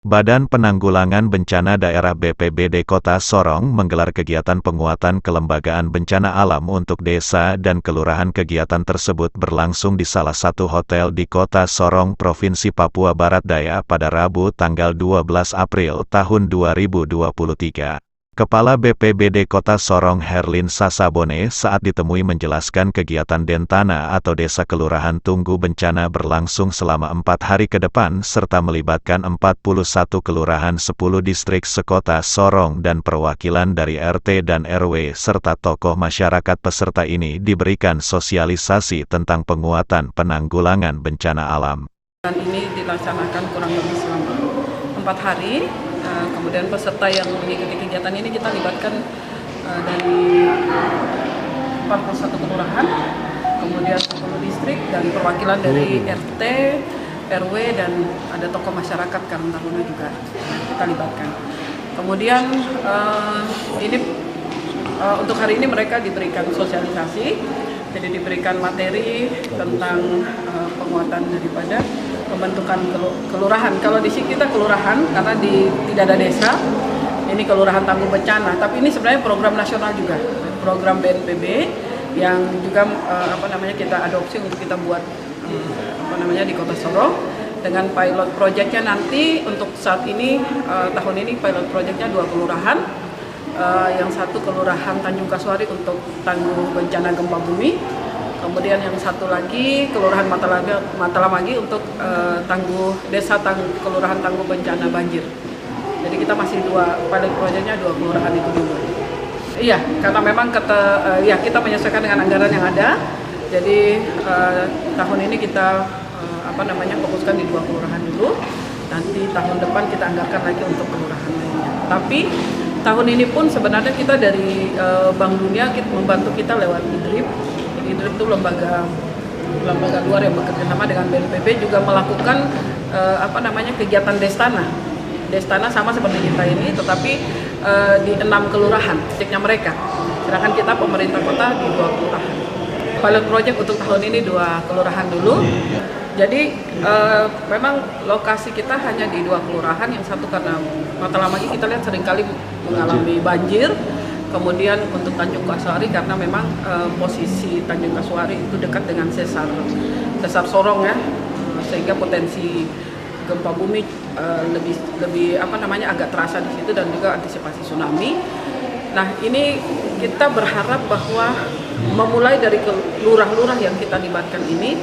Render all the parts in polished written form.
Badan Penanggulangan Bencana Daerah BPBD Kota Sorong menggelar kegiatan penguatan kelembagaan bencana alam untuk desa dan kelurahan. Kegiatan tersebut berlangsung di salah satu hotel di Kota Sorong, Provinsi Papua Barat Daya pada Rabu tanggal 12 April tahun 2023. Kepala BPBD Kota Sorong Herlin Sasabone saat ditemui menjelaskan kegiatan Dentana atau Desa Kelurahan Tunggu Bencana berlangsung selama 4 hari ke depan serta melibatkan 41 kelurahan 10 distrik sekota Sorong dan perwakilan dari RT dan RW serta tokoh masyarakat. Peserta ini diberikan sosialisasi tentang penguatan penanggulangan bencana alam. Ini dilaksanakan kurang lebih selama 4 hari. Kemudian peserta yang mengikuti kegiatan ini kita libatkan dari 41 kelurahan, kemudian 10 distrik dan perwakilan dari RT, RW dan ada tokoh masyarakat Karang Taruna juga kita libatkan. Kemudian untuk hari ini mereka diberikan sosialisasi, jadi diberikan materi tentang penguatan daripada pembentukan kelurahan. Kalau di sini kita kelurahan karena tidak ada desa, ini kelurahan tangguh bencana. Tapi ini sebenarnya program nasional juga, program BNPB yang juga kita adopsi untuk kita buat di Kota Sorong dengan pilot projectnya nanti untuk saat ini tahun ini pilot projectnya 2 kelurahan, yang satu kelurahan Tanjung Kasuari untuk tangguh bencana gempa bumi. Kemudian yang satu lagi Kelurahan Matalamagi untuk Kelurahan Tangguh Bencana Banjir. Jadi kita masih pilot projectnya 2 kelurahan itu dulu. Iya, karena memang kita menyesuaikan dengan anggaran yang ada. Jadi tahun ini kita fokuskan di 2 kelurahan dulu. Nanti tahun depan kita anggarkan lagi untuk kelurahan lainnya. Tapi tahun ini pun sebenarnya kita dari Bank Dunia membantu kita lewat IDRIP. IDRIP itu lembaga luar yang bekerja sama dengan BNPB juga melakukan kegiatan Destana. Destana sama seperti kita ini, tetapi di 6 kelurahan, proyeknya mereka. Sedangkan kita pemerintah kota di 2 kelurahan. Pilot project untuk tahun ini 2 kelurahan dulu. Jadi memang lokasi kita hanya di 2 kelurahan, yang satu karena Matalamagi kita lihat seringkali mengalami banjir. Kemudian untuk Tanjung Kasuari karena memang posisi Tanjung Kasuari itu dekat dengan sesar Sorong ya, sehingga potensi gempa bumi lebih agak terasa di situ dan juga antisipasi tsunami. Nah ini kita berharap bahwa memulai dari lurah-lurah yang kita libatkan ini,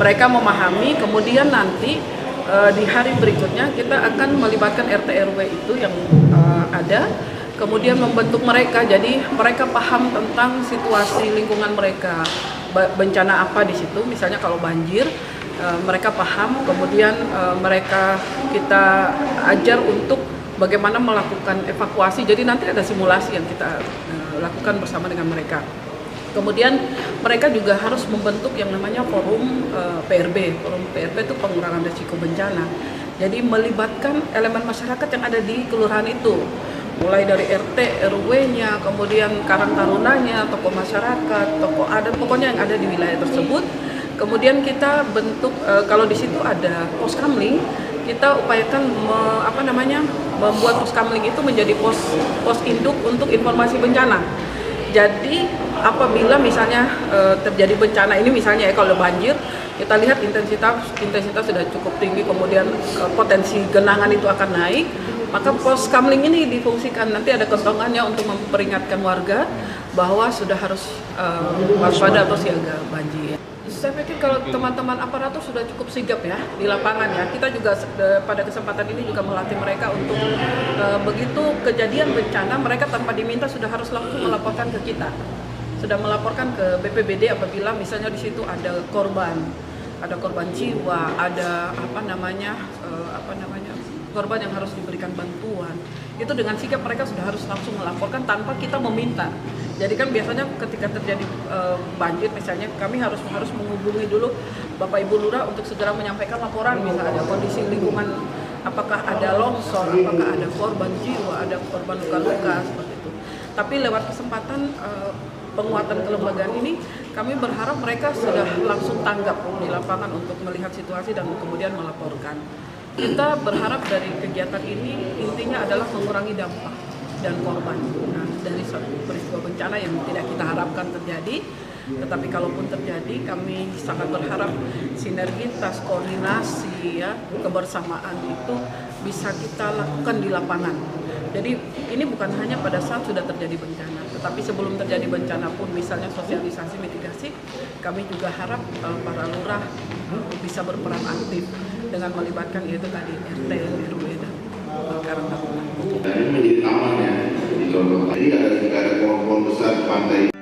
mereka memahami, kemudian nanti di hari berikutnya kita akan melibatkan RT RW itu yang ada. Kemudian membentuk mereka, jadi mereka paham tentang situasi lingkungan mereka, bencana apa di situ, misalnya kalau banjir, mereka paham. Kemudian kita ajar untuk bagaimana melakukan evakuasi, jadi nanti ada simulasi yang kita lakukan bersama dengan mereka. Kemudian mereka juga harus membentuk yang namanya forum PRB. Forum PRB itu pengurangan risiko bencana, jadi melibatkan elemen masyarakat yang ada di kelurahan itu, mulai dari RT, RW-nya, kemudian Karang Tarunanya, tokoh masyarakat, tokoh adat, pokoknya yang ada di wilayah tersebut. Kemudian kita bentuk, kalau di situ ada pos kamling, kita upayakan membuat pos kamling itu menjadi pos induk untuk informasi bencana. Jadi apabila misalnya terjadi bencana ini, misalnya kalau banjir, kita lihat intensitas sudah cukup tinggi, kemudian potensi genangan itu akan naik, maka pos kamling ini difungsikan, nanti ada kentongannya untuk memperingatkan warga bahwa sudah harus waspada atau siaga banjir. Saya pikir kalau teman-teman aparatur sudah cukup sigap ya di lapangan ya. Kita juga pada kesempatan ini juga melatih mereka untuk begitu kejadian bencana, mereka tanpa diminta sudah harus langsung melaporkan ke kita. Sudah melaporkan ke BPBD apabila misalnya di situ ada korban jiwa, ada korban yang harus diberikan bantuan. Itu dengan sigap mereka sudah harus langsung melaporkan tanpa kita meminta. Jadi kan biasanya ketika terjadi banjir misalnya, kami harus menghubungi dulu Bapak Ibu Lurah untuk segera menyampaikan laporan, misalnya ada kondisi lingkungan, apakah ada longsor, apakah ada korban jiwa, ada korban luka-luka, seperti itu. Tapi lewat kesempatan penguatan kelembagaan ini, kami berharap mereka sudah langsung tanggap di lapangan untuk melihat situasi dan kemudian melaporkan. Kita berharap dari kegiatan ini intinya adalah mengurangi dampak dan korban dari suatu peristiwa bencana yang tidak kita harapkan terjadi. Tetapi kalaupun terjadi, kami sangat berharap sinergitas, koordinasi, ya, kebersamaan itu bisa kita lakukan di lapangan. Jadi ini bukan hanya pada saat sudah terjadi bencana, tetapi sebelum terjadi bencana pun, misalnya sosialisasi mitigasi, kami juga harap para lurah bisa berperan aktif dengan melibatkan yaitu tadi RT, RW dan Karang Taruna. Ini menjadi taman ya di Lombok. Jadi ada kelompok besar pantai.